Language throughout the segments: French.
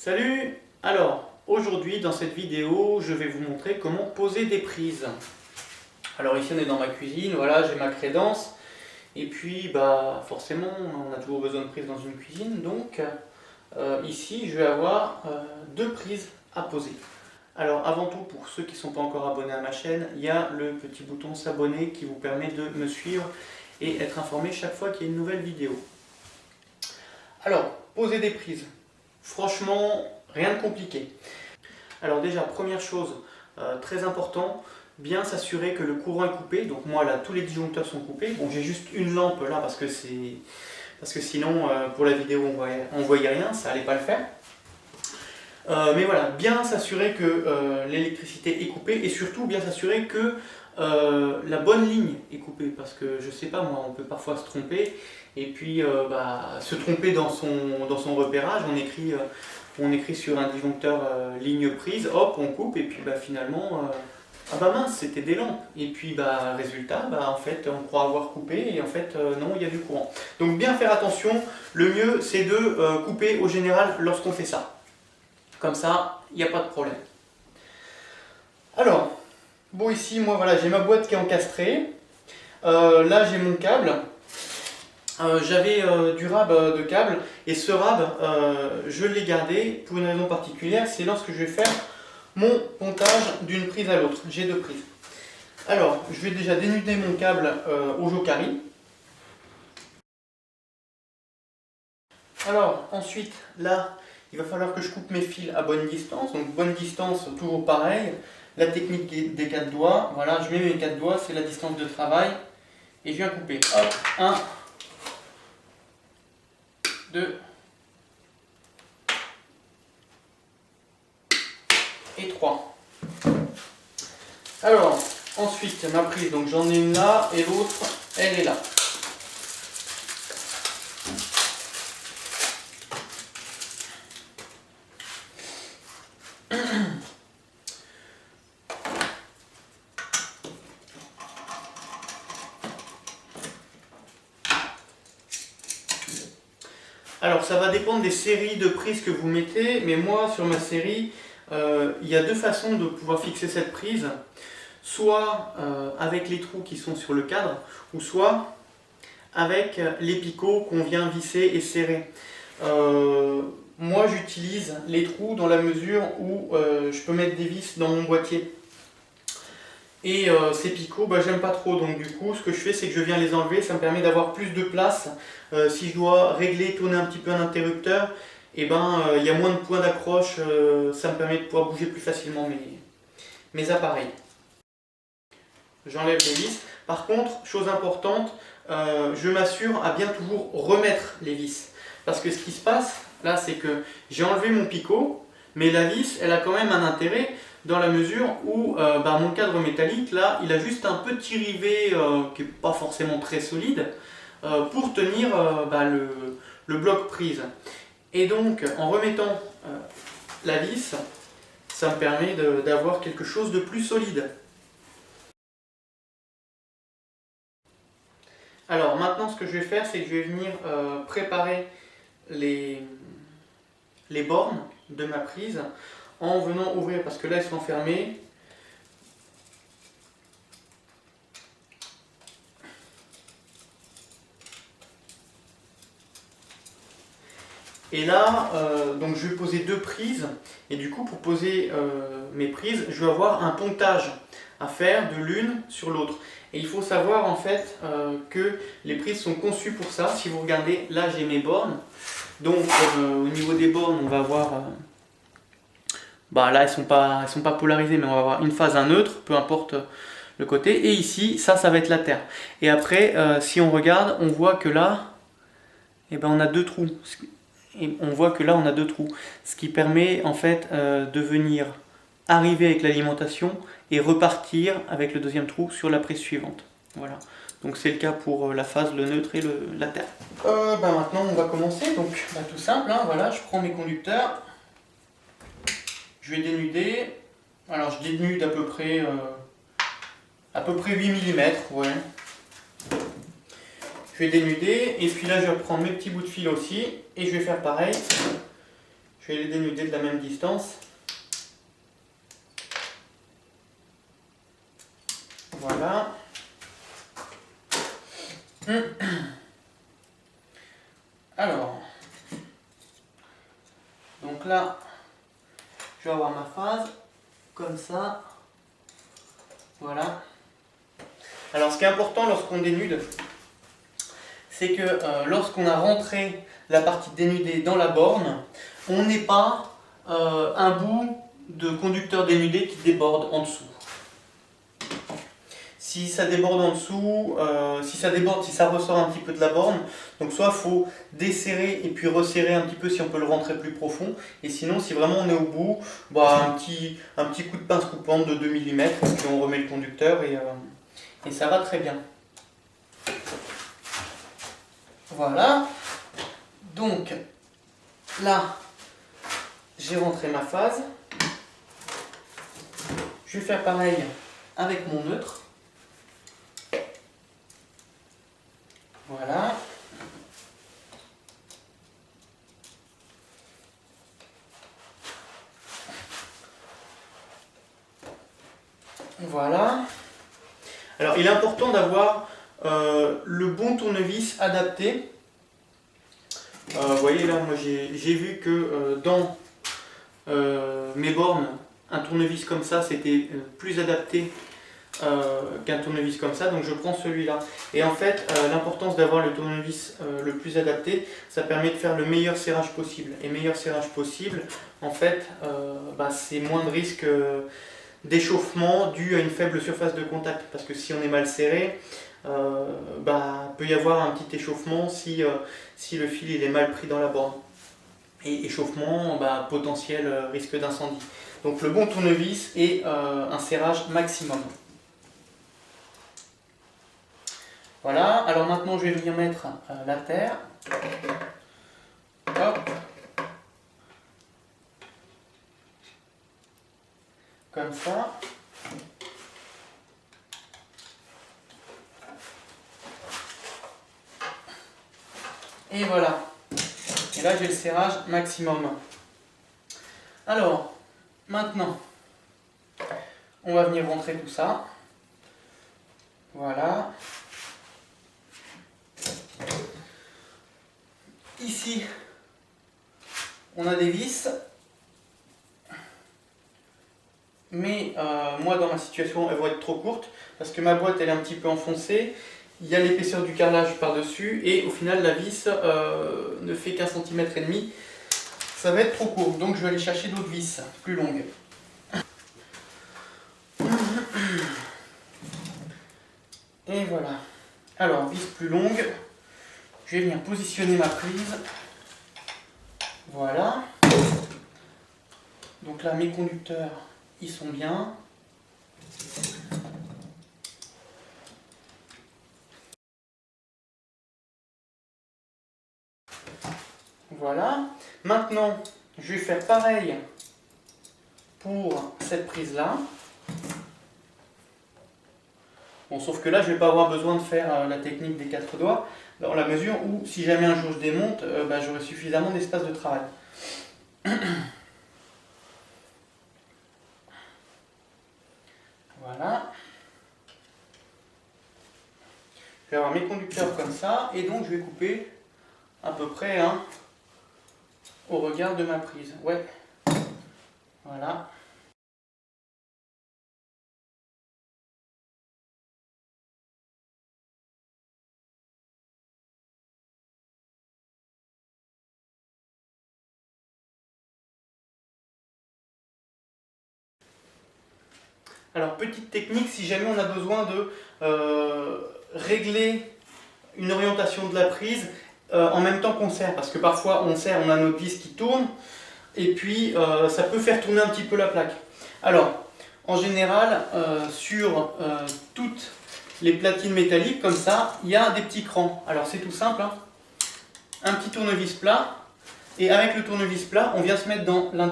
Salut! Alors, aujourd'hui dans cette vidéo, je vais vous montrer comment poser des prises. Alors ici on est dans ma cuisine, voilà, j'ai ma crédence. Et puis, forcément, on a toujours besoin de prises dans une cuisine. Donc, ici, je vais avoir deux prises à poser. Alors, avant tout, pour ceux qui ne sont pas encore abonnés à ma chaîne, il y a le petit bouton s'abonner qui vous permet de me suivre et être informé chaque fois qu'il y a une nouvelle vidéo. Alors, poser des prises. Franchement, rien de compliqué. Alors déjà, première chose, très important, bien s'assurer que le courant est coupé. Donc moi là, tous les disjoncteurs sont coupés. Bon, j'ai juste une lampe là parce que sinon, pour la vidéo, on voyait rien, ça allait pas le faire. Mais voilà, bien s'assurer que l'électricité est coupée et surtout bien s'assurer que la bonne ligne est coupée, parce que je sais pas moi, on peut parfois se tromper et puis se tromper dans son repérage. On écrit sur un disjoncteur ligne prise, hop, on coupe et puis finalement ah bah mince, c'était des lampes. Et puis résultat, en fait on croit avoir coupé et en fait non, il y a du courant. Donc bien faire attention, le mieux c'est de couper au général lorsqu'on fait ça. Comme ça, il n'y a pas de problème. Alors, bon ici, moi voilà, j'ai ma boîte qui est encastrée. Là j'ai mon câble. J'avais du rab de câble et ce rab, je l'ai gardé pour une raison particulière, c'est lorsque je vais faire mon pontage d'une prise à l'autre. J'ai deux prises. Alors, je vais déjà dénuder mon câble au jokari. Alors, ensuite, là, il va falloir que je coupe mes fils à bonne distance. Donc, bonne distance, toujours pareil. La technique des 4 doigts. Voilà, je mets mes 4 doigts, c'est la distance de travail. Et je viens couper. Hop, 1, 2 et 3. Alors, ensuite, ma prise, donc j'en ai une là et l'autre, elle est là. Alors ça va dépendre des séries de prises que vous mettez, mais moi sur ma série, il y a deux façons de pouvoir fixer cette prise. Soit avec les trous qui sont sur le cadre, ou soit avec les picots qu'on vient visser et serrer. Moi j'utilise les trous dans la mesure où je peux mettre des vis dans mon boîtier. Et ces picots, j'aime pas trop, donc du coup ce que je fais c'est que je viens les enlever, ça me permet d'avoir plus de place. Si je dois régler, tourner un petit peu un interrupteur, et il y a moins de points d'accroche, ça me permet de pouvoir bouger plus facilement mes appareils. J'enlève les vis. Par contre, chose importante, je m'assure à bien toujours remettre les vis. Parce que ce qui se passe là, c'est que j'ai enlevé mon picot, mais la vis, elle a quand même un intérêt dans la mesure où mon cadre métallique, là, il a juste un petit rivet qui n'est pas forcément très solide pour tenir le bloc prise. Et donc, en remettant la vis, ça me permet d'avoir quelque chose de plus solide. Alors maintenant, ce que je vais faire, c'est que je vais venir préparer les bornes de ma prise en venant ouvrir, parce que là, elles sont fermées. Et là, donc je vais poser deux prises, et du coup, pour poser mes prises, je vais avoir un pontage à faire de l'une sur l'autre. Et il faut savoir en fait que les prises sont conçues pour ça. Si vous regardez, là j'ai mes bornes. Donc au niveau des bornes, on va avoir... là elles sont pas polarisées, mais on va avoir une phase, un neutre, peu importe le côté. Et ici, ça va être la terre. Et après, si on regarde, on voit que là, on a deux trous. Et on voit que là, on a deux trous. Ce qui permet en fait de venir arriver avec l'alimentation et repartir avec le deuxième trou sur la prise suivante. Voilà. Donc c'est le cas pour la phase, le neutre et la terre. Maintenant on va commencer. Donc tout simple, voilà, je prends mes conducteurs. Je vais dénuder. Alors je dénude à peu près 8 mm. Ouais. Je vais dénuder et puis là je vais reprendre mes petits bouts de fil aussi et je vais faire pareil. Je je vais les dénuder de la même distance. Voilà. Alors, donc là, je vais avoir ma phase, comme ça. Voilà. Alors, ce qui est important lorsqu'on dénude, c'est que lorsqu'on a rentré la partie dénudée dans la borne, on n'ait pas un bout de conducteur dénudé qui déborde en dessous. Si ça déborde en dessous, si ça ressort un petit peu de la borne, donc soit il faut desserrer et puis resserrer un petit peu si on peut le rentrer plus profond, et sinon si vraiment on est au bout, bah, un petit coup de pince coupante de 2 mm, et puis on remet le conducteur et ça va très bien. Voilà, donc là j'ai rentré ma phase, je vais faire pareil avec mon neutre. Voilà. Voilà. Alors il est important d'avoir le bon tournevis adapté. Vous voyez là, moi j'ai vu que dans mes bornes, un tournevis comme ça c'était plus adapté qu'un tournevis comme ça, donc je prends celui-là. Et en fait, l'importance d'avoir le tournevis le plus adapté, ça permet de faire le meilleur serrage possible. Et meilleur serrage possible, en fait, c'est moins de risque d'échauffement dû à une faible surface de contact. Parce que si on est mal serré, peut y avoir un petit échauffement si le fil il est mal pris dans la borne. Et échauffement, potentiel risque d'incendie. Donc le bon tournevis et un serrage maximum. Voilà, alors maintenant je vais venir mettre la terre. Hop. Comme ça. Et voilà. Et là j'ai le serrage maximum. Alors, maintenant, on va venir rentrer tout ça. Voilà. Ici, on a des vis, mais moi dans ma situation elles vont être trop courtes parce que ma boîte elle est un petit peu enfoncée, il y a l'épaisseur du carrelage par dessus et au final la vis ne fait qu'1,5 cm, ça va être trop court, donc je vais aller chercher d'autres vis plus longues. Et voilà, alors vis plus longue. Je vais venir positionner ma prise. Voilà. Donc là, mes conducteurs, ils sont bien. Voilà. Maintenant, je vais faire pareil pour cette prise-là. Bon, sauf que là, je ne vais pas avoir besoin de faire la technique des 4 doigts, dans la mesure où, si jamais un jour je démonte, j'aurai suffisamment d'espace de travail. Voilà. Je vais avoir mes conducteurs comme ça, et donc je vais couper à peu près au regard de ma prise. Ouais. Voilà. Alors, petite technique, si jamais on a besoin de régler une orientation de la prise en même temps qu'on serre, parce que parfois on serre, on a notre vis qui tourne, et puis ça peut faire tourner un petit peu la plaque. Alors, en général, sur toutes les platines métalliques, comme ça, il y a des petits crans. Alors c'est tout simple, hein. Un petit tournevis plat, et avec le tournevis plat, on vient se mettre dans l'un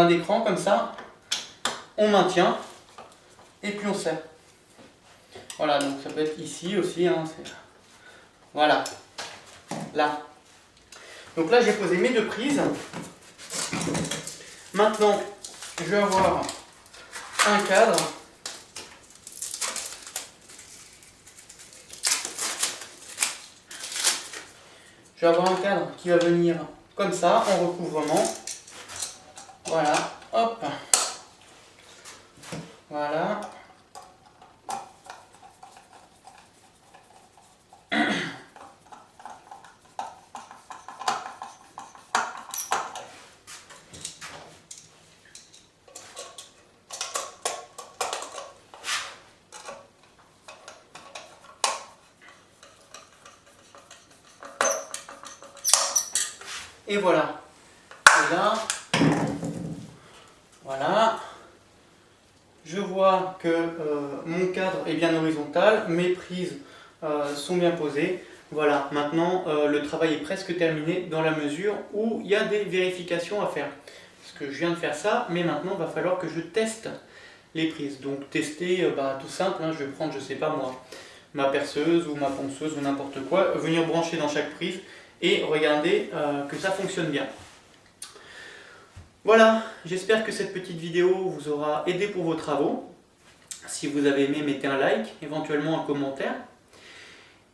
des crans, comme ça, on maintient, et puis on serre. Voilà, donc ça peut être ici aussi, hein, voilà, là. Donc là j'ai posé mes 2 prises. Maintenant je vais avoir un cadre. Je vais avoir un cadre qui va venir comme ça, en recouvrement. Voilà, hop. Voilà. Et voilà. Et là, voilà. Je vois que mon cadre est bien horizontal, mes prises sont bien posées. Voilà, maintenant le travail est presque terminé dans la mesure où il y a des vérifications à faire. Parce que je viens de faire ça, mais maintenant il va falloir que je teste les prises. Donc tester, tout simple, hein, je vais prendre, je sais pas moi, ma perceuse ou ma ponceuse ou n'importe quoi, venir brancher dans chaque prise et regarder que ça fonctionne bien. Voilà, j'espère que cette petite vidéo vous aura aidé pour vos travaux. Si vous avez aimé, mettez un like, éventuellement un commentaire.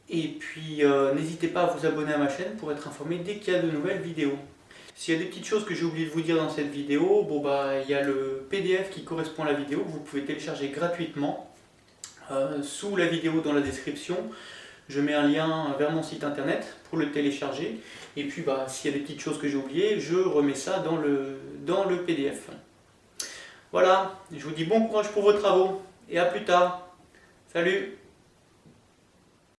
Et puis n'hésitez pas à vous abonner à ma chaîne pour être informé dès qu'il y a de nouvelles vidéos. S'il y a des petites choses que j'ai oublié de vous dire dans cette vidéo, il y a le PDF qui correspond à la vidéo que vous pouvez télécharger gratuitement. Sous la vidéo dans la description, je mets un lien vers mon site internet pour le télécharger. Et puis s'il y a des petites choses que j'ai oubliées, je remets ça dans le PDF. Voilà, je vous dis bon courage pour vos travaux et à plus tard. Salut!